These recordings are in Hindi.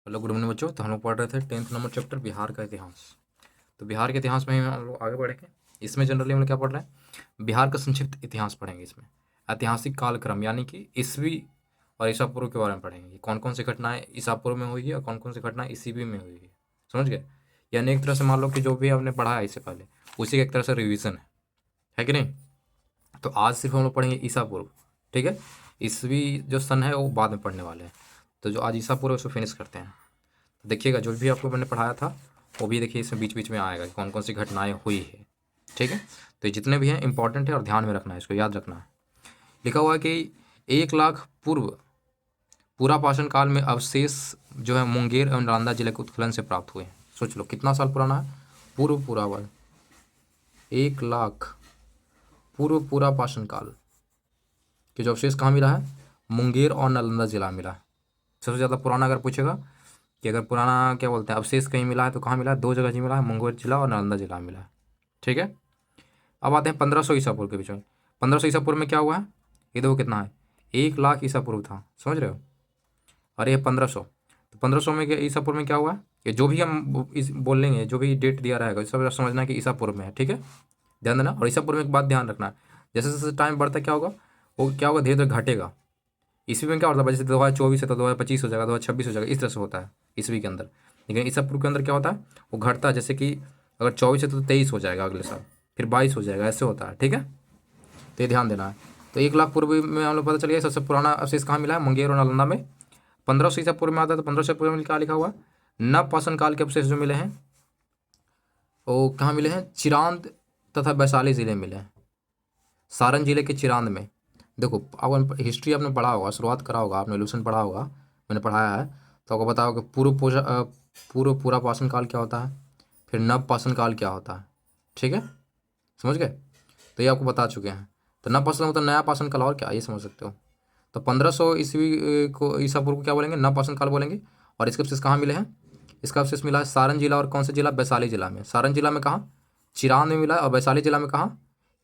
हेलो गुड मॉर्निंग बच्चों। तो हम लोग पढ़ रहे थे 10th नंबर चैप्टर बिहार का इतिहास। तो बिहार के इतिहास में ही हम लोग आगे बढ़ेंगे। इसमें जनरली हम लोग क्या पढ़ रहे हैं, बिहार का संक्षिप्त इतिहास पढ़ेंगे। इसमें ऐतिहासिक कालक्रम यानी कि ईसवी और ईसा पूर्व के बारे में पढ़ेंगे कि कौन कौन सी घटनाएं ईसा पूर्व में हुई है और कौन कौन सी घटनाएं ईसवी में हुई है। समझ गए? यानी एक तरह से मान लो कि जो भी हमने पढ़ा है इससे पहले उसी का एक तरह से रिविजन है कि नहीं। तो आज सिर्फ हम लोग पढ़ेंगे ईसा पूर्व, ठीक है। ईसवी जो सन है वो बाद में पढ़ने वाले हैं। तो जो आज ईसा पूर्व है उसको फिनिश करते हैं। देखिएगा जो भी आपको मैंने पढ़ाया था वो भी देखिए इसमें बीच बीच में आएगा कि कौन कौन सी घटनाएं हुई है, ठीक है। तो ये जितने भी हैं इंपॉर्टेंट है और ध्यान में रखना है, इसको याद रखना है। लिखा हुआ है कि 1 लाख पूर्व पूरा पाषाण काल में अवशेष जो है मुंगेर एवं नालंदा जिले के उत्खनन से प्राप्त हुए हैं। सोच लो कितना साल पुराना है, पूर्व पूरा हुआ 1 लाख पूर्व पूरा पाषाण काल के जो अवशेष कहाँ मिला है, मुंगेर और नालंदा जिला मिला है। सबसे ज़्यादा पुराना अगर पूछेगा कि अगर पुराना क्या बोलते हैं अवशेष कहीं मिला है तो कहाँ मिला है, 2 जगह जी मिला है, मुंगेर जिला और नालंदा जिला मिला है, ठीक है। अब आते हैं 1500 ईसा पूर्व के बीच में। 1500 ईसा पूर्व में क्या हुआ है, ये देखो कितना है, 1 लाख ईसा पूर्व था, समझ रहे हो। और ये 1500, तो 1500 में क्या ईसा पूर्व में क्या हुआ है, कि जो भी हम इस बोल लेंगे जो भी डेट दिया रहेगा सब समझना है कि ईसा पूर्व में है, ठीक है। ध्यान देना। और ईसा पूर्व में एक बात ध्यान रखना है, जैसे जैसे टाइम बढ़ता क्या होगा, वो क्या होगा, धीरे धीरे घटेगा। ईस्वी में क्या होता है, जैसे 2024 है तो 2025 हो जाएगा, 2026 हो जाएगा, इस तरह से होता है ईस्वी के अंदर। लेकिन ईसा पूर्व के अंदर क्या होता है, वो घटता है। जैसे कि अगर 24 है तो 23 हो जाएगा अगले साल, फिर 22 हो जाएगा, ऐसे होता है, ठीक है। तो ये ध्यान देना है। तो 1 लाख पूर्व में हम लोग पता चल गया सबसे पुराना अवशेष कहाँ मिला है, मुंगेर और नालंदा में। 1500 ईसा पूर्व में आता है, तो 1500 पूर्व में क्या लिखा हुआ है, नवपाषाण काल के अवशेष जो मिले हैं वो कहाँ मिले हैं, चिरांद तथा वैशाली जिले में मिले हैं। सारण जिले के चिरांद में। देखो अब हिस्ट्री आपने पढ़ा होगा, शुरुआत करा होगा आपने, एल्यूशन पढ़ा होगा, मैंने पढ़ाया है। तो आपको बताओ कि पूर्व पूरा पाषाण काल क्या होता है, फिर नव पाषाण काल क्या होता है, ठीक है, समझ गए। तो ये आपको बता चुके हैं। तो नव पाषाण मतलब नया पाषाण काल, और क्या ये समझ सकते हो। तो 1500 ईस्वी को ईसा पूर्व को क्या बोलेंगे, नव पाषाण काल बोलेंगे। और इसके अवशेष कहाँ मिले हैं, इसका अवशेष मिला है सारण जिला और कौन से जिला, वैशाली जिला में। सारण जिला में कहाँ, चिरांद में मिला है, और वैशाली जिला में कहाँ,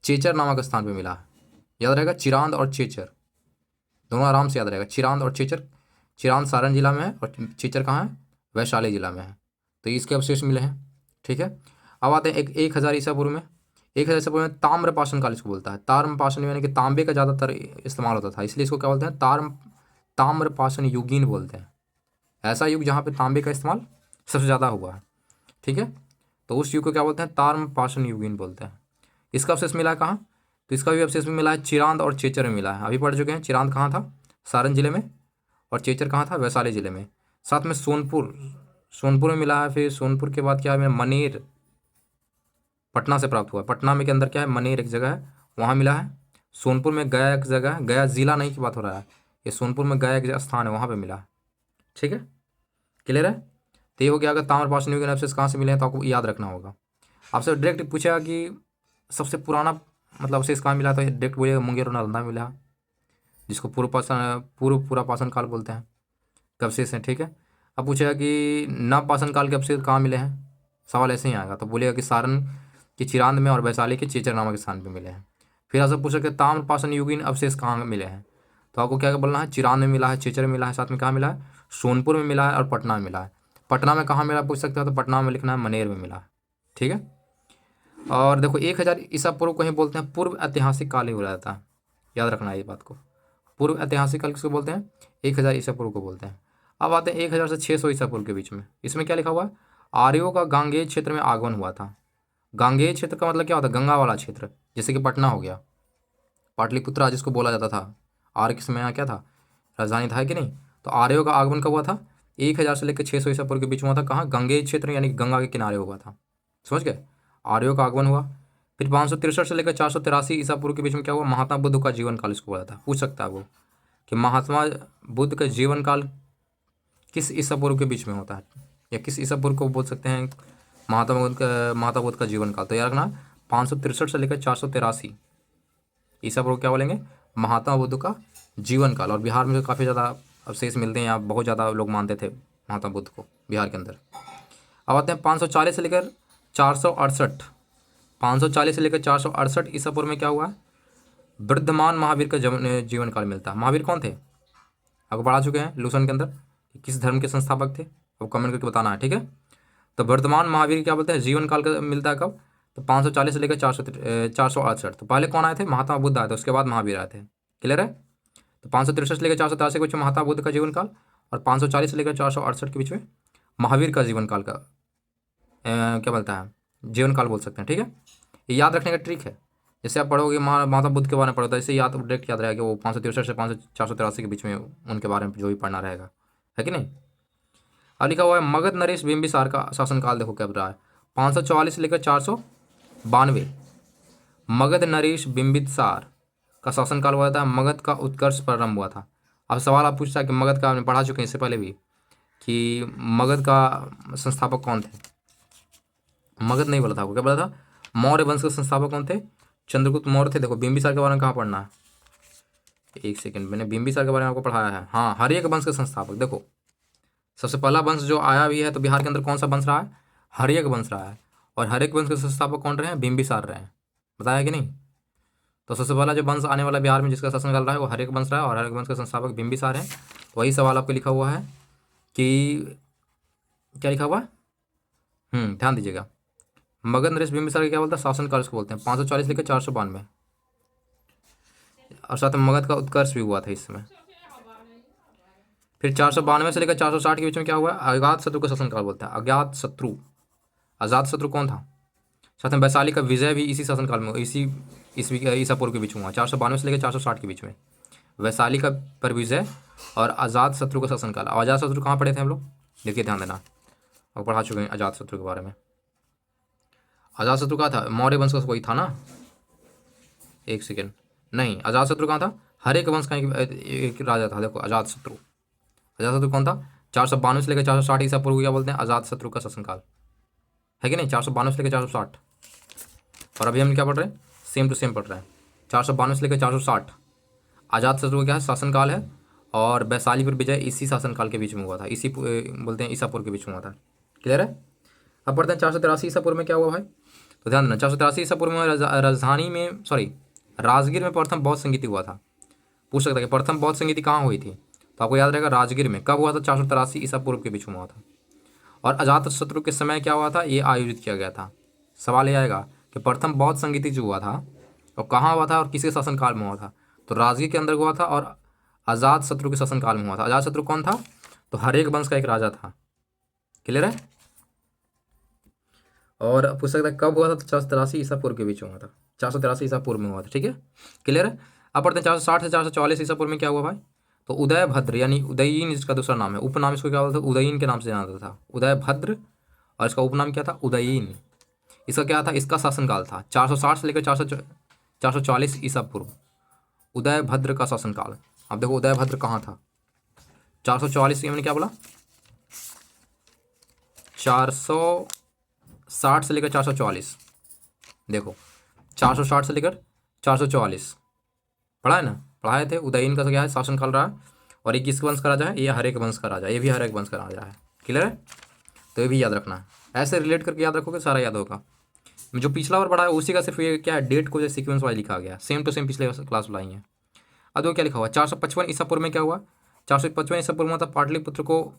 चेचर नामक स्थान पर मिला है। याद रहेगा, चिरांद और चेचर दोनों आराम से याद रहेगा, चिरांद और चेचर। चिरांद सारण जिला में है और चेचर कहाँ है, वैशाली जिला में है। तो इसके अवशेष मिले हैं, ठीक है। अब आते हैं 1000 ईसा पूर्व में। 1000 ईसा पूर्व में ताम्रपाषाण काल इसको बोलता है। ताम्रपाषाण यानी कि तांबे का ज़्यादातर इस्तेमाल होता था, इसलिए इसको क्या बोलते हैं, ताम्रपाषाण युगीन बोलते हैं। ऐसा युग जहाँ पे तांबे का इस्तेमाल सबसे ज़्यादा हुआ है, ठीक है। तो उस युग को क्या बोलते हैं, ताम्रपाषाण युगीन बोलते हैं। इसका अवशेष मिला है कहाँ, तो इसका भी अवशेष में मिला है चिरांद और चेचर में मिला है। अभी पढ़ चुके हैं, चिरांद कहाँ था, सारण जिले में, और चेचर कहाँ था, वैशाली जिले में। साथ में सोनपुर में मिला है। फिर सोनपुर के बाद क्या है, मनेर पटना से प्राप्त हुआ। पटना में के अंदर क्या है, मनेर एक जगह है, वहाँ मिला है। सोनपुर में गया एक जगह है, गया जिला नहीं की बात हो रहा है, ये सोनपुर में गया एक स्थान है, वहाँ पर मिला है, ठीक है, क्लियर है। तो ये हो गया। अगर ताम्रपाषाण युगीन अवशेष कहाँ से मिले हैं तो आपको याद रखना होगा। आपसे डायरेक्ट पूछेगा कि सबसे पुराना मतलब अवशेष कहाँ मिला, तो डायरेक्ट बोलिएगा मुंगेर और नालंदा में मिला, जिसको पूर्व पूरा पाषाण काल बोलते हैं, के अवशेष हैं, ठीक है। अब पूछेगा कि नव पाषाण काल के अवशेष कहाँ मिले हैं, सवाल ऐसे ही आएगा, तो बोलिएगा कि सारण के चिरांद में और वैशाली के चेचर नामक स्थान पर मिले हैं। फिर आपसे पूछा कि ताम्रपाषाण युगीन अवशेष कहाँ मिले हैं, तो आपको क्या बोलना है, चिरांद में मिला है, चेचर में मिला है, साथ में कहाँ मिला है, सोनपुर में मिला है और पटना में मिला है। पटना में कहाँ मिला पूछ सकते हो, तो पटना में लिखना है मनेर में मिला है, ठीक है। और देखो 1000 ईसा पूर्व को ही बोलते हैं पूर्व ऐतिहासिक काल ही हो जाता है, याद रखना है ये बात को। पूर्व ऐतिहासिक काल किसको बोलते हैं, 1000 ईसा पूर्व को बोलते हैं। अब आते हैं 1000 से 600 ईसा पूर्व के बीच में। इसमें क्या लिखा हुआ है, आर्यों का गांगेय क्षेत्र में आगमन हुआ था। गांगेय क्षेत्र का मतलब क्या होता है, गंगा वाला क्षेत्र, जैसे कि पटना हो गया, पाटलिपुत्रा जिसको बोला जाता था। आर्य के समय यहाँ क्या था, राजधानी था कि नहीं। तो आर्यों का आगमन कब हुआ था, 1000 से लेकर 600 ईसा पूर्व के बीच में हुआ था। कहाँ, गांगेय क्षेत्र यानी गंगा के किनारे हुआ था, समझ गए। आर्यों का आगमन हुआ। फिर 563 से लेकर 483 ईसा पूर्व के बीच में क्या हुआ, महात्मा बुद्ध का जीवन काल इसको बोला था। पूछ सकता है वो कि महात्मा बुद्ध का जीवन काल किस ईसा पूर्व के बीच में होता है, या किस ईसा पूर्व को बोल सकते हैं महात्मा बुद्ध का जीवन काल। तो याद रखना 563 से लेकर 483 ईसा पूर्व क्या बोलेंगे, महात्मा बुद्ध का जीवन काल। और बिहार में तो काफ़ी ज़्यादा अवशेष मिलते हैं, यहाँ बहुत ज़्यादा लोग मानते थे महात्मा बुद्ध को बिहार के अंदर। अब आते हैं 540 से लेकर 468, 540 से लेकर 468 ईसा पूर्व में क्या हुआ, वृद्धमान महावीर का जीवन काल मिलता है। महावीर कौन थे, आपको पढ़ा चुके हैं लूसन के अंदर, किस धर्म के संस्थापक थे, अब कमेंट करके बताना है, ठीक है। तो वर्तमान महावीर क्या बोलते हैं, जीवन काल का मिलता है कब, तो 540 से लेकर 468। तो पहले कौन आए थे, महात्मा बुद्ध आए थे, उसके बाद महावीर आए थे। क्लियर है। तो 563 से लेकर 483 के बीच में महात्मा बुद्ध का जीवन काल, और 540 से लेकर 468 के बीच में महावीर का जीवन काल का क्या बोलता है, जीवन काल बोल सकते हैं, ठीक है। ये याद रखने का ट्रिक है। जैसे आप पढ़ोगे महात्मा बुद्ध के बारे में पढ़ोगे, इससे याद डायरेक्ट याद रहेगा कि वो 563 से 483 के बीच में उनके बारे में जो भी पढ़ना रहेगा, है कि नहीं। अब लिखा हुआ है मगध नरेश बिंबिसार का शासनकाल, देखो क्या रहा है, 544 से लेकर 492। मगध नरेश बिंबिसार का शासनकाल हुआ था, मगध का उत्कर्ष प्रारंभ हुआ था। अब सवाल आप पूछता है कि मगध का, आपने पढ़ा चुके हैं इससे पहले भी कि मगध का संस्थापक कौन थे। मगध नहीं बोला था, आपको क्या बोला था, मौर्य वंश के संस्थापक कौन थे, चंद्रगुप्त मौर्य थे। देखो बिंबिसार के बारे में कहाँ पढ़ना है, एक सेकंड, मैंने बिंबिसार के बारे में आपको पढ़ाया है। हाँ, हर्यक वंश के संस्थापक। देखो सबसे पहला वंश जो आया भी है तो बिहार के अंदर कौन सा वंश रहा है, हर्यक वंश रहा है। और हर्यक वंश के संस्थापक कौन रहे हैं, बिंबिसार रहे हैं, बताया कि नहीं। तो सबसे पहला जो वंश आने वाला बिहार में जिसका शासनकाल रहा है वो हर्यक वंश रहा है, और हर्यक वंश के संस्थापक बिंबिसार हैं। तो वही सवाल आपको लिखा हुआ है कि क्या लिखा हुआ है, ध्यान दीजिएगा। मगध नरेश बिंबिसार का क्या बोलता है, शासनकाल उसको बोलते हैं, 540 लेकर 492। और साथ में मगध का उत्कर्ष भी हुआ था इस समय। फिर 492 से लेकर 460 के बीच में क्या हुआ, अज्ञात शत्रु का शासनकाल बोलता है। अज्ञात शत्रु, अजात शत्रु कौन था। साथ में वैशाली का विजय भी इसी शासनकाल में, इसी ईसा पूर्व के बीच में हुआ, 492 से लेकर 460 के बीच में वैशाली का पर विजय और अजात शत्रु का शासनकाल। अजात शत्रु कहाँ पढ़े थे हम लोग, देखिए ध्यान देना, और पढ़ा चुके हैं अजात शत्रु के बारे में। अजात शत्रु कहाँ था, मौर्य वंश का कोई था ना, एक सेकेंड, नहीं, अजात शत्रु कहाँ था, हर एक वंश का एक राजा था। देखो अजात शत्रु, अजात शत्रु कौन था, 492 से लेकर 460 ईसा पूर्व क्या बोलते हैं, अजात शत्रु का शासनकाल, है कि नहीं। 492 से लेकर 460, और अभी हम क्या पढ़ रहे हैं, सेम टू सेम पढ़ रहे हैं। 492 से लेकर 460 अजात शत्रु का क्या है, शासनकाल है। और वैशाली पर विजय इसी शासनकाल के बीच में हुआ था, इसी बोलते हैं ईसा पूर्व के बीच में हुआ था। क्लियर है। अब पढ़ते हैं 483 ईसा पूर्व में क्या हुआ भाई, तो ध्यान देना। 483 ईसा पूर्व में राजधानी में, सॉरी, राजगीर में प्रथम बौद्ध संगीति हुआ था। पूछ सकता है कि प्रथम बौद्ध संगीति कहाँ हुई थी, तो आपको याद रहेगा राजगीर में। कब हुआ था, 483 ईसा पूर्व के बीच में हुआ था। और अजात शत्रु के समय क्या हुआ था, ये आयोजित किया गया था। सवाल ये आएगा कि प्रथम बौद्ध संगीति जो हुआ था और कहाँ हुआ था और किसके शासनकाल में हुआ था, तो राजगीर के अंदर हुआ था और अजात शत्रु के शासनकाल में हुआ था। अजात शत्रु कौन था, तो हरेक वंश का एक राजा था। क्लियर है। और पूछ सकता है कब हुआ था, तो 483 ईसा पूर्व के बीच में हुआ था, 483 ईसा पूर्व में हुआ था, ठीक है। क्लियर है। अब पढ़ते हैं 460 से 444 ईसा पूर्व में क्या हुआ भाई, तो उदय भद्र यानी उदयीन इसका दूसरा नाम है, उपनाम इसको क्या बोलता था, उदयीन के नाम से जाना जाता था, उदय भद्र, और इसका उपनाम क्या था, उदयीन। इसका क्या था, इसका शासनकाल था 460 से लेकर 440 ईसा पूर्व, उदय भद्र का शासनकाल। अब देखो उदय भद्र कहाँ था, 444 मैंने क्या बोला, 460 से लेकर 444, देखो 460 से लेकर 444 पढ़ा है ना, पढ़ाए थे। उदयीन का क्या है, शासनकाल रहा है। और ये किस वंश का राजा है, ये हरेक वंश का राजा, ये भी हरेक वंश का राजा है। क्लियर है। तो ये भी याद रखना है, ऐसे रिलेट करके याद रखोगे सारा याद होगा। जो पिछला बार पढ़ा है उसी का सिर्फ ये क्या है, डेट को जो सीक्वेंस वाइज लिखा गया, सेम टू सेम पिछले क्लास लाई है। अब देखो क्या लिखा हुआ, 455 ईसा पूर्व में क्या हुआ, 455 ईसा पूर्व में था पाटलिपुत्र को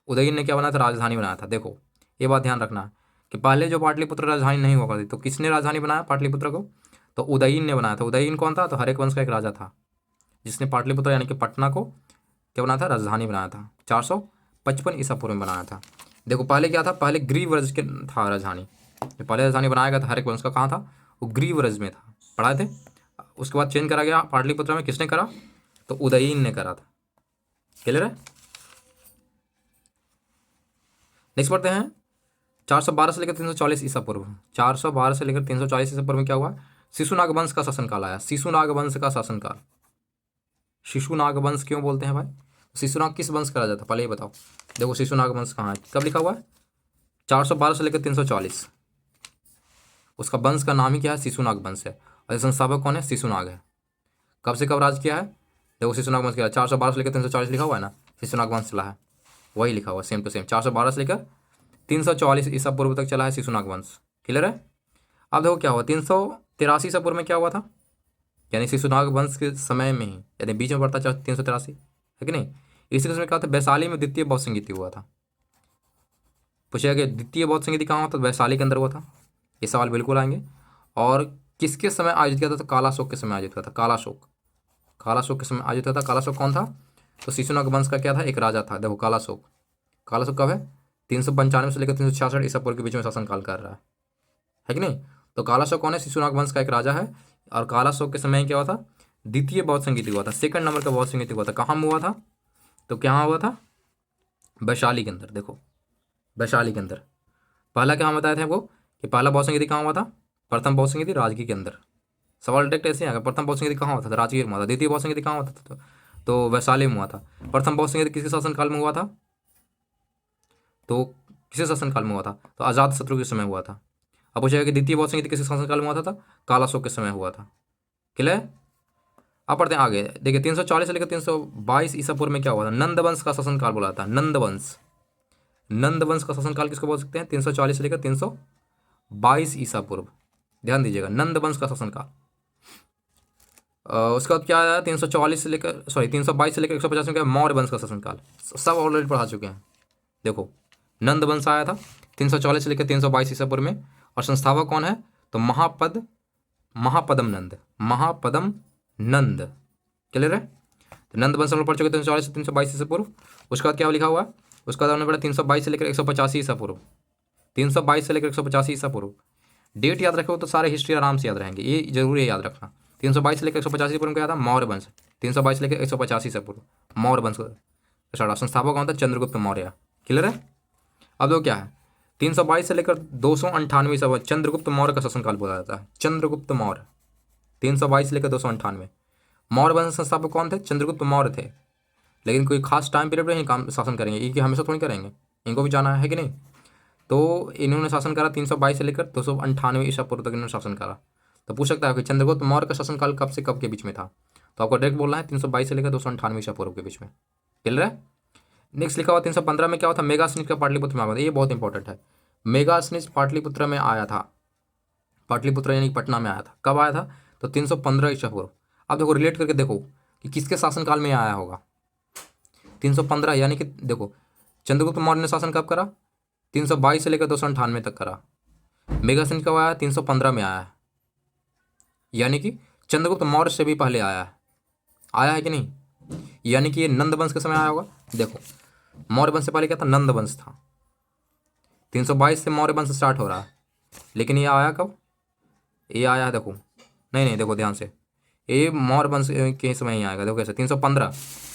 उदयीन ने क्या बनाया था, राजधानी बनाया था। देखो ये बात ध्यान रखना कि पहले जो पाटलिपुत्र राजधानी नहीं हुआ करती, तो किसने राजधानी बनाया पाटलिपुत्र को, तो उदयीन ने बनाया था। उदयीन कौन था, तो हरेक वंश का एक राजा था जिसने पाटलिपुत्र यानी कि पटना को क्या बनाया था, राजधानी बनाया था। 455 ईसा पूर्व में बनाया था। देखो पहले क्या था, पहले ग्रीवरज के था राजधानी, जो पहले राजधानी बनाया गया था हरेक वंश का, कहाँ था, वो ग्रीवरज में था, पढ़ाए थे। उसके बाद चेंज करा गया पाटलिपुत्र में, किसने करा, तो उदयीन ने करा था। क्लियर है। नेक्स्ट पढ़ते हैं 412 से लेकर 340 ईसा पूर्व, 412 से लेकर 340 ईसा पूर्व में क्या हुआ, शिशुनाग वंश का शासनकाल आया। शिशुनाग वंश का शासनकाल, शिशुनाग वंश क्यों बोलते हैं भाई, शिशुनाग किस वंश का राजा था, पहले ये बताओ। देखो शिशुनाग वंश कहाँ है, कब लिखा हुआ है, 412 से लेकर 340, उसका वंश का नाम ही क्या है, शिशुनाग वंश है। और संस्थापक कौन है, शिशुनाग है। कब से कब राज किया है, देखो शिशुनाग वंश किया 412 से लेकर 340 लिखा हुआ है ना, शिशुनाग वंश चला है, वही लिखा हुआ सेम टू सेम, 412 से लेकर 340 ईसा पूर्व तक चला है शिशुनाग वंश। क्लियर है। अब देखो क्या हुआ, 383 ईसा पूर्व में क्या हुआ था, यानी शिशुनाग वंश के समय में ही, यानी बीच में पड़ता 383, है कि नहीं। इसी समय क्या था, वैशाली में द्वितीय बौद्ध संगीति हुआ था। पूछेगा कि द्वितीय बौद्ध संगीति कहाँ हुआ था, तो वैशाली के अंदर हुआ था। ये सवाल बिल्कुल आएंगे। और किसके समय आयोजित किया था, तो कालाशोक के समय आयोजित किया था। कालाशोक, कालाशोक के समय आयोजित किया था। कालाशोक कौन था, तो शिशुनाग वंश का क्या था, एक राजा था। देखो कालाशोक, कालाशोक कब है, 395 से लेकर 366 ईसा पूर्व के बीच में शासनकाल कर रहा है कि नहीं। तो कालाशोक कौन है, शिशुनाग वंश का एक राजा है। और कालाशोक के समय क्या हुआ था, द्वितीय बौद्ध संगीति हुआ था, सेकंड नंबर का बौद्ध संगीति हुआ था। कहाँ में हुआ था, तो क्या हुआ था, वैशाली के अंदर। देखो वैशाली के अंदर। पहला क्या हम बताए थे आपको कि पहला बौद्ध संगीति कहाँ हुआ था, प्रथम बौद्ध संगीति राजगीर के अंदर। सवाल डायरेक्ट ऐसे आएगा, प्रथम बौद्ध संगीति कहाँ हुआ था, तो राजगीर में हुआ था। द्वितीय बौद्ध संगीति कहाँ हुआ था, तो वैशाली में हुआ था। प्रथम बौद्ध संगीति किसके शासनकाल में हुआ था, तो किसके शासनकाल में हुआ था, तो अजात शत्रु के समय हुआ था। अब पूछेगा कि द्वितीय बौद्ध संगीति किसके शासनकाल में हुआ था, कालाशोक के समय हुआ था। क्लियर। अब पढ़ते हैं आगे। देखिए 340 से लेकर 322 ईसा पूर्व में क्या हुआ था, नंदवंश का शासनकाल बोला था। नंदवंश, नंदवंश का शासनकाल किसको बोल सकते हैं, 340 से लेकर 322 ईसा पूर्व। ध्यान दीजिएगा, नंदवंश का शासनकाल। उसके बाद क्या आया, 344 से लेकर 322 से लेकर 150 में क्या, मौर्य वंश का शासनकाल। सब ऑलरेडी पढ़ा चुके हैं। देखो नंदवंश आया था 340 से लेकर 322 ईसा पूर्व में। और संस्थापक कौन है, तो महापदम नंद, महापदम नंद। क्लियर है। तो नंद वंश हम लोग पढ़ चुके 340 से 322 ईसा पूर्व। उसके बाद क्या लिखा हुआ, उसके बाद हमने पढ़ा 322 से लेकर 185 ईसा पूर्व। 322 से लेकर 185 ईसा पूर्व। डेट याद रखो तो सारे हिस्ट्री आराम से याद रहेंगे, ये जरूरी है याद रखना। 322 से लेकर 185 पूर्व में क्या था, मौर्य वंश। 322 से लेकर 185 ईसा पूर्व, मौर्य वंश का संस्थापक कौन था, चंद्रगुप्त मौर्य। क्लियर है। अब दो क्या है, 322 से लेकर 298 ईसा, चंद्रगुप्त मौर्य का शासनकाल बोला जाता है। चंद्रगुप्त मौर्य 322 से लेकर 298। मौर्य वंश संस्थापक कौन थे, चंद्रगुप्त मौर्य थे। लेकिन कोई खास टाइम पीरियड में ही काम शासन करेंगे, ये कि हमेशा थोड़ी करेंगे, इनको भी जाना है कि नहीं। तो इन्होंने शासन करा 322 से लेकर 298 ईसा पूर्व तक इन्होंने शासन करा। तो पूछ सकता है कि चंद्रगुप्त मौर्य का शासनकाल कब से कब के बीच में था, तो आपको डायरेक्ट बोलना है 322 से लेकर 298 ईसा पूर्व के बीच में। क्लियर है। नेक्स्ट लिखा हुआ 315 में क्या हुआ था, मेगासनीज का पाटलिपुत्र में आया था। ये बहुत इंपॉर्टेंट है। मेगासनीज पाटलिपुत्र में आया था, पाटलिपुत्र यानी पटना में आया था। कब आया था, तो 315 ईसा पूर्व। अब देखो रिलेट करके देखो कि किसके शासनकाल में आया होगा। 315 यानी कि देखो चंद्रगुप्त मौर्य ने शासन कब करा, 322 से लेकर 298 तक करा। मेगासनीज कब आया, 315 में आया है, यानी कि चंद्रगुप्त मौर्य से भी पहले आया है कि नहीं। यानी कि ये नंद वंश के समय आया होगा। देखो मौर्य वंश से पहले क्या था, नंद वंश था। 322 से मौर्य वंश स्टार्ट हो रहा है, लेकिन ये आया कब, ये आया है देखो, नहीं देखो ध्यान से, ये मौर्य वंश के समय ही आएगा। देखो कैसे 315,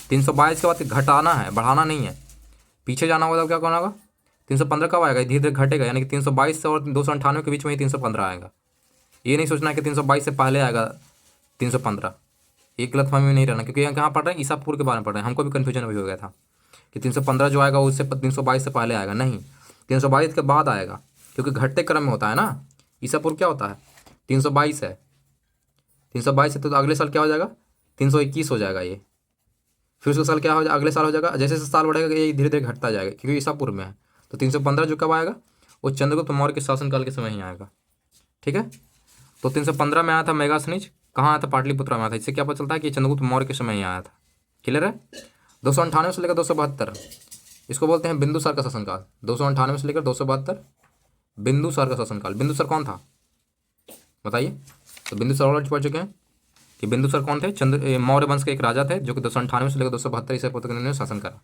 322 के बाद घटाना है, बढ़ाना नहीं है, पीछे जाना होगा तो क्या करना होगा, 315 कब आएगा, धीरे धीरे घटेगा। यानी कि 322 से और 298 के बीच में ही 315 आएगा। ये नहीं सोचना कि 322 से पहले आएगा 315, एक गलतफहमी में नहीं रहना, क्योंकि यहाँ कहाँ पढ़ रहे हैं, ईसा पूर्व के बारे में पढ़ रहे हैं। हमको भी कन्फ्यूजन अभी हो गया था कि 315 जो आएगा उससे 322 से पहले आएगा, नहीं 322 के बाद आएगा, क्योंकि घटते क्रम में होता है ना। ईसा पूर्व क्या होता है, 322 है, 322 से तो अगले साल क्या हो जाएगा, 321 हो जाएगा ये। फिर उसका साल क्या हो जाएगा, अगले साल हो जाएगा। जैसे जैसे साल बढ़ेगा ये धीरे धीरे घटता जाएगा, क्योंकि ईसा पूर्व में है। तो 315 जो कब आएगा, वो चंद्रगुप्त मौर्य के शासनकाल के समय ही आएगा। ठीक है। तो 315 में आया था मेगासनीज, कहाँ आया था, पाटलिपुत्र में आया था। इससे क्या पता चलता है कि चंद्रगुप्त मौर्य के समय ही आया था। क्लियर है। 298 से लेकर 272 इसको बोलते हैं बिंदुसार का शासनकाल। 298 से लेकर 272 बिंदुसार का शासनकाल। बिंदुसार कौन था बताइए। तो बिंदुसार ऑलरेडी पढ़ चुके हैं कि बिंदुसार कौन थे, मौर्य वंश के एक राजा थे, जो कि 298 से लेकर 272 ईसा पूर्व तक इन्होंने शासन करा।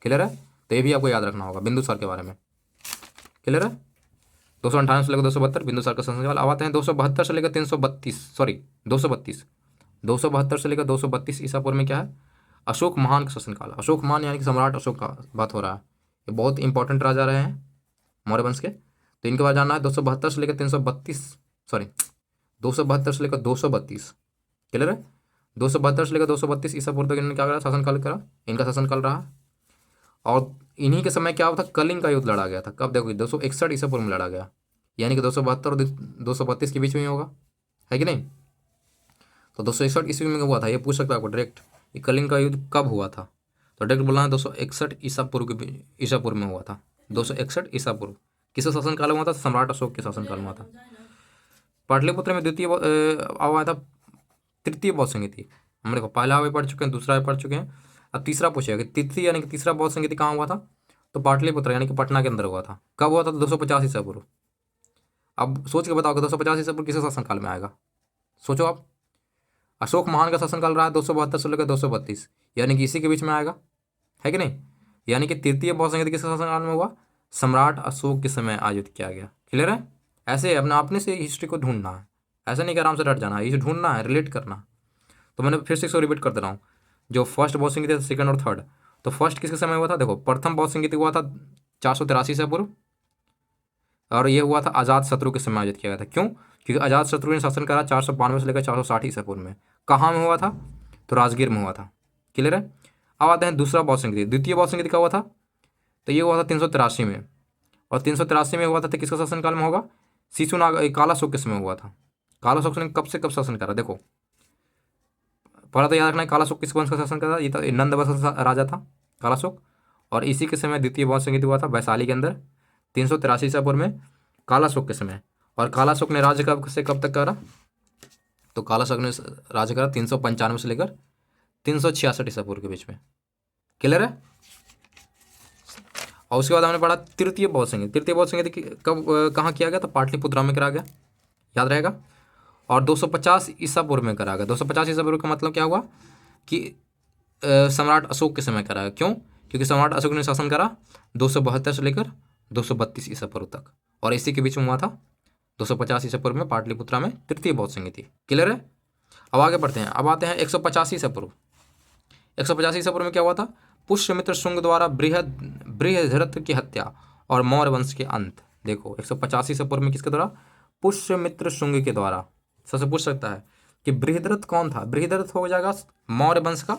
क्लियर है। तो ये भी आपको याद रखना होगा बिंदुसार के बारे में। क्लियर है। 298 से लेकर 272 बिंदुसार का शासनकाल। अब आते हैं 272 से लेकर 232 272 से लेकर 232 ईसा पूर्व में क्या है, अशोक महान का शासनकाल। अशोक महान यानी कि सम्राट अशोक का बात हो रहा है। ये बहुत इंपॉर्टेंट राजा रहे हैं मौर्य वंश के। तो इनके बाद जानना है 272 से लेकर 272 से लेकर 232। क्लियर है। 272 से लेकर 232 ईसा पूर्व तक इन्होंने क्या करा, शासनकाल करा, इनका शासनकाल रहा। और इन्हीं के समय क्या हुआ था, कलिंग का युद्ध लड़ा गया था। कब देखो 261 ईसा पूर्व में लड़ा गया, यानी कि 272 और 232 के बीच में ही होगा, है कि नहीं। तो 261 ईस्वी में हुआ था। ये पूछ सकता है आपको डायरेक्ट, ये कलिंग का युद्ध कब हुआ था, तो डायरेक्ट बोलना है 261 ईसा पूर्व में हुआ था। 261 ईसा पूर्व किसके शासनकाल में हुआ था, सम्राट अशोक के शासनकाल में हुआ था। पाटलिपुत्र में द्वितीय आया था तृतीय बौद्ध संगीति। हम देखो पहला भी पढ़ चुके हैं, दूसरा भी पढ़ चुके हैं। अब तीसरा पूछेगा कि तृतीय यानी कि तीसरा बौद्ध संगीति कहाँ हुआ था, तो पाटलिपुत्र यानी कि पटना के अंदर हुआ था। कब हुआ था? तो 250 ईसा पूर्व। अब सोच के बताओ कि 250 ईसा पूर्व किसके शासनकाल में आएगा? सोचो आप। अशोक महान का शासनकाल रहा है 272 से लेकर 232, यानी कि इसी के बीच में आएगा, है कि नहीं? यानी कि तृतीय बौद्ध संधि किसके शासनकाल में हुआ? सम्राट अशोक के समय आयोजित किया गया। क्लियर है? ऐसे अपने से हिस्ट्री को ढूंढना है, ऐसा नहीं कि आराम से रट जाना है, इसे ढूंढना है, रिलेट करना। तो मैंने फिर से इसको रिपीट कर दे रहा हूँ। जो फर्स्ट बौद्ध संधि थे, सेकंड और थर्ड, तो फर्स्ट किसके समय हुआ था? देखो, प्रथम बौद्ध संधि हुआ था 483 ईसा पूर्व, और ये हुआ था अजात शत्रु के समय आयोजित किया गया था। क्यों? क्योंकि अजात शत्रु ने शासन करा 492 से लेकर 460 ईसा पूर्व में। कहाँ में हुआ था? तो राजगीर में हुआ था। क्लियर है? अब आते हैं दूसरा बौद्ध संधि। द्वितीय बौद्ध संधि का हुआ था, तो ये हुआ था 383 में, और 383 में हुआ था तो किसका शासनकाल में होगा? शिशुनाग कालाशोक के समय हुआ था। कालाशोक ने कब से कब शासन करा? देखो, पहला तो याद रखना है कालाशोक किस वंश का शासन करा। ये तो नंद वंश का राजा था कालाशोक, और इसी के समय द्वितीय बौद्ध संधि हुआ था वैशाली के अंदर 383 ईसा पूर्व में, कालाशोक के समय। और कालाशोक ने राज्य कब से कब तक करा? तो कालाशोक ने राज्य करा 395 से लेकर 366 ईसा पूर्व के बीच में। क्लियर है? और उसके बाद हमने पढ़ा तृतीय बौद्ध संधि। तृतीय बौद्ध संधि कब कहाँ किया गया? तो पाटलिपुत्रा में करा गया, याद रहेगा। और 250 ईसा पूर्व में करा गया। 250 ईसा पूर्व का मतलब क्या हुआ? कि सम्राट अशोक के समय करा गया। क्यों? क्योंकि सम्राट अशोक ने शासन करा 272 से लेकर 232 ईसा पूर्व तक, और इसी के बीच में हुआ था 250 ईसा पूर्व में पाटलिपुत्रा में तृतीय बौद्ध संधि थी। क्लियर है? अब आगे बढ़ते हैं। अब आते हैं 185 ईसा पूर्व। 185 ईसा पूर्व में क्या हुआ था? पुष्यमित्र शुंग द्वारा बृहद्रथ की हत्या और मौर्य वंश के अंत। देखो, 185 ईसा पूर्व में किसके द्वारा? पुष्यमित्र शुंग के द्वारा। सबसे पूछ सकता है कि बृहद्रथ कौन था? बृहद्रथ हो जाएगा मौर्य वंश का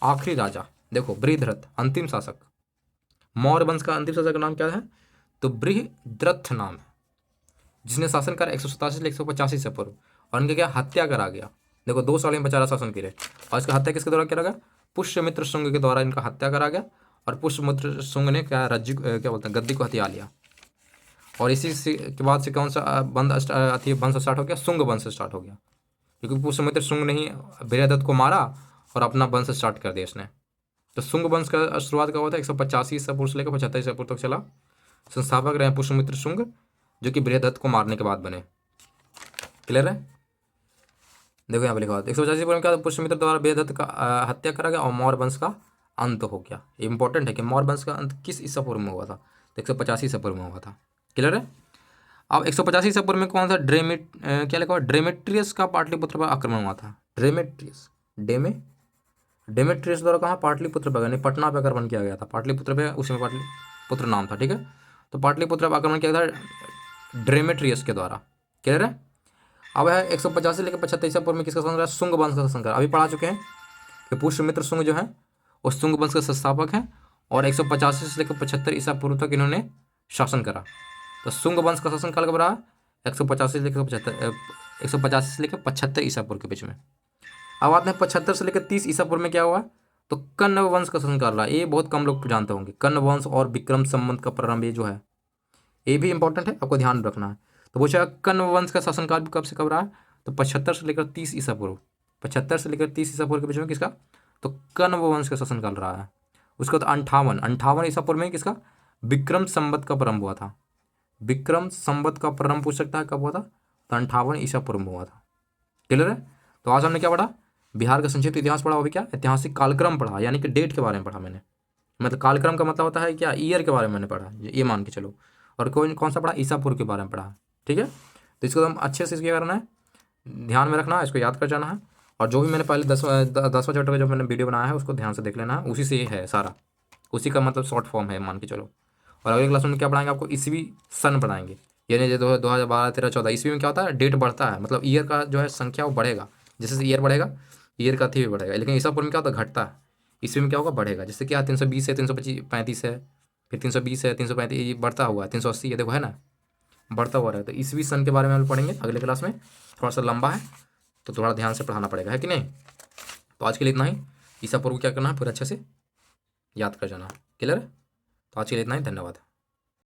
आखिरी राजा। देखो, बृहद्रथ अंतिम शासक, मौर्य वंश का अंतिम शासक का नाम क्या है? तो बृहद्रथ नाम है, जिसने शासन करा 187 से 185 ईसा पूर्व, और उनके क्या हत्या करा गया। देखो, 2 साल में बेचारा शासन किए, और इसका हत्या किसके द्वारा करा गया? पुष्यमित्र शुंग के द्वारा इनका हत्या करा गया, और पुष्यमित्र शुंग ने क्या क्या बोलते हैं, गद्दी को हथिया लिया। और इसी के बाद से कौन सा वंश स्टार्ट हो गया? शुंग वंश स्टार्ट हो गया, क्योंकि पुष्यमित्र शुंग ने ही बृहद्रथ को मारा और अपना वंश स्टार्ट कर दिया इसने। तो शुंग वंश का शुरुआत का हुआ था 185 ईसा पूर्व से लेकर 75 ईसा पूर्व तक चला। संस्थापक रहे पुष्यमित्र शुंग, जो कि बृहद्रथ को मारने के बाद बने। क्लियर है? देखो यहाँ पे लिखा हुआ 185 पूर्व में क्या? पुष्यमित्र द्वारा बृहद्रथ का हत्या करा गया और मौर्य वंश का अंत हो गया। ये इंपॉर्टेंट है कि मौर्य वंश का अंत किस ईसा पूर्व में हुआ था? तो 185 ईसा पूर्व में हुआ था। क्लियर है? अब 185 ईसा पूर्व में कौन सा क्या लिखा हुआ? डेमेट्रियस का पाटलिपुत्र पर आक्रमण हुआ था। डेमेट्रियस डेमेट्रियस द्वारा कहाँ? पाटलिपुत्र पर, यानी पटना पर आक्रमण किया गया था। पाटलिपुत्र पे उसी में पाटलिपुत्र नाम था। ठीक है? तो पाटलिपुत्र पर आक्रमण किया था डेमेट्रियस के द्वारा। क्लियर है? अब है 150 से लेकर 75 ईसा पूर्व में किसका शासन रहा? शुंग वंश का शासन। अभी पढ़ा चुके हैं कि पुष्यमित्र शुंग जो है वो शुंग वंश के संस्थापक हैं, और 185 से लेकर 75 ईसा पूर्व तक इन्होंने शासन करा। तो शुंग वंश का शासन काल कब रहा? 185 से लेकर 75 ईसा पूर्व के बीच में। अब आते हैं 75 से लेकर 30 ईसा पूर्व में क्या हुआ? तो कन्न वंश का शासन काल रहा। ये बहुत कम लोग जानते होंगे। कन्न वंश और विक्रम संवत का प्रारंभ ये जो है, ये भी इंपॉर्टेंट है, आपको ध्यान रखना है। तो पूछा कन्न वंश का शासनकाल कब से कब रहा है? तो 75 से लेकर 30 ईसा पूर्व। 75 से लेकर 30 ईसा पूर्व के बीच में किसका? तो कन्न वंश का शासनकाल रहा है। उसके बाद 58 ईसा पूर्व में किसका? विक्रम संवत का प्रारंभ हुआ था। विक्रम संवत का प्रारंभ पूछ सकता है कब हुआ था? तो 58 ईसा पूर्व में हुआ था। क्लियर है? तो आज हमने क्या पढ़ा? बिहार का संक्षिप्त इतिहास पढ़ा, वो भी क्या? ऐतिहासिक कालक्रम पढ़ा, यानी कि डेट के बारे में पढ़ा मैंने। मतलब कालक्रम का मतलब होता है क्या? ईयर के बारे में मैंने पढ़ा, ये मान के चलो। और कौन सा पढ़ा? ईसा पूर्व के बारे में पढ़ा। ठीक है? तो इसको हम अच्छे से क्या करना है, ध्यान में रखना है, इसको याद कर जाना है। और जो भी मैंने पहले 10वां चैप्टर का जो मैंने वीडियो बनाया है उसको ध्यान से देख लेना है, उसी से ये है सारा, उसी का मतलब शॉर्ट फॉर्म है मान के चलो। और अगले क्लास में क्या पढ़ाएंगे? आपको ईस्वी सन पढ़ाएंगे, यानी जो 2012, 13, 14 ईस्वी में क्या होता है? डेट बढ़ता है, मतलब ईयर का जो है संख्या वो बढ़ेगा। जैसे ईयर बढ़ेगा, ईयर का थी भी बढ़ेगा। लेकिन ईसा पूर्व में क्या होता है? घटता है। ईस्वी में क्या होगा? बढ़ेगा। जैसे क्या 320 है, 335 है, फिर 320 है, 335, ये बढ़ता हुआ है, 380 है, देखो है ना, बढ़ता हुआ रहा है। तो ईस्वी सन के बारे में हम पढ़ेंगे अगले क्लास में, थोड़ा सा लंबा है तो थोड़ा ध्यान से पढ़ाना पड़ेगा, है कि नहीं? तो आज के लिए इतना ही। ईसा पूर्व क्या करना है पूरा अच्छे से याद कर जाना। क्लियर है? तो आज के लिए इतना ही। धन्यवाद।